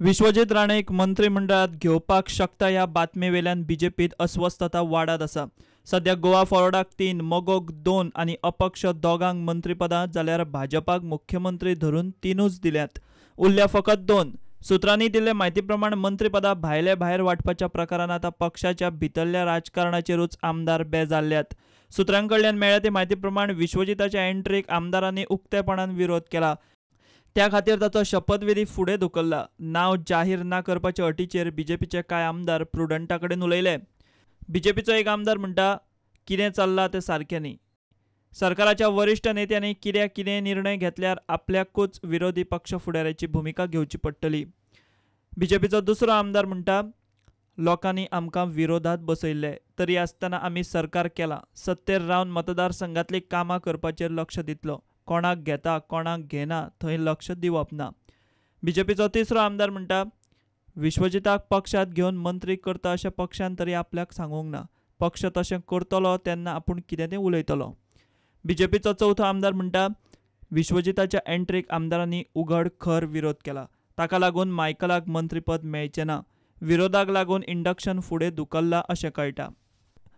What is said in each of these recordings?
विश्वजीत राणेक मंत्रिमंडळात घेवपाक शकता ह्या बातमेवेल्यान बीजेपीत अस्वस्थता वाडत आसा। सध्या गोवा फॉरवर्डाक 3, मोगोक 2 आनी अपक्ष 2 मंत्रीपदां जाल्यार भाजपाक मुख्यमंत्री धरून 3च दिल्यात। उरल्या फकत 2। सुत्रांनी दिल्ले म्हायती प्रमाण मंत्रीपदां भायर वांटपाच्या प्रकारान आता पक्षाच्या भितरल्या राजकारणाचेरूच आमदार बेजारल्यात। सुत्रांकडल्यान मेळ्ळ्या ते म्हायती प्रमाण विश्वजिताच्या एंट्रीक आमदारांनी उक्तेपणान विरोध केला। त्या खातीर ताचो शपथविधी फुडें धुकल्ला। नांव जाहीर ना करपाच्या अटीचेर बीजेपीचे कांय आमदार प्रुडंटा कडेन उलयले। बीजेपीचो एक आमदार म्हणटा, कितें चल्लां तें सारकें न्ही। सरकाराच्या वरिश्ठ नेत्यांनी कितें निर्णय घेतल्यार आपल्याकूच विरोधी पक्ष फुडाऱ्याची भुमिका घेवची पडटली। बीजेपीचो दुसरो आमदार म्हणटा, लोकांनी आमकां विरोधात बसयल्ले, तरी आसतना आमी सरकार केलां। सत्तेर रावन मतदारसंघातली कामां करपाचेर लक्ष दितलो। कोणाक घेता कोणाक घेना थंय लक्ष दिवप ना। बीजेपीचो तिसरो आमदार म्हणटा, विश्वजिताक पक्षांत घेवन मंत्री करता अशें पक्षान तरी आपल्याक सांगूंक ना। पक्ष तशें करतलो तेन्ना आपूण कितें तें उलयतलो। बीजेपीचो चवथो आमदार म्हणटा, विश्वजिताच्या एंट्रीक आमदारांनी उघड खर विरोध केला। ताका लागून मायकलाक मंत्रीपद मेळचें ना। विरोधाक लागून इंडक्शन फुडें धुकल्ला अशें कळटा।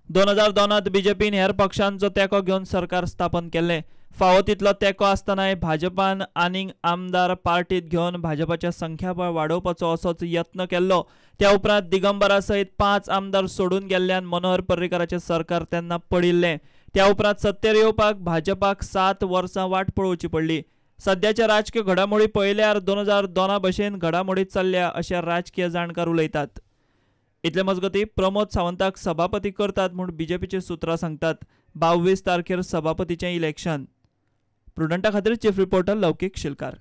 2002 बीजेपीन हेर पक्षांचो तेंको घेवन सरकार स्थापन केल्लें। फावो तितलो तेंको आसतनाय भाजपान आनीक आमदार पार्टीत घेवन भाजपाचें संख्याबळ वाडोवपाचो असोच यत्न केल्लो। त्या उपरांत दिगंबरा सयत 5 आमदार सोडून गेल्ल्यान मनोहर पर्रीकाराचें सरकार तेन्ना पडिल्लें। त्या उपरांत सत्तेर येवपाक भाजपाक 7 वर्सां वाट पळोवची पडली। सद्याच्या राजकीय घडामोडी पळयल्यार 2002 भशेन घडामोडी चल्ल्या अशें राजकीय जाणकार उलयतात। इतले मजगतीं प्रमोद सावंताक सभापती करतात म्हूण बीजेपीचे सुत्रां सांगतात। 22 तारखेर सभापतीचें इलेक्शन। प्रुडंटा खातीर चीफ रिपोर्टर लौकीक शिलकार।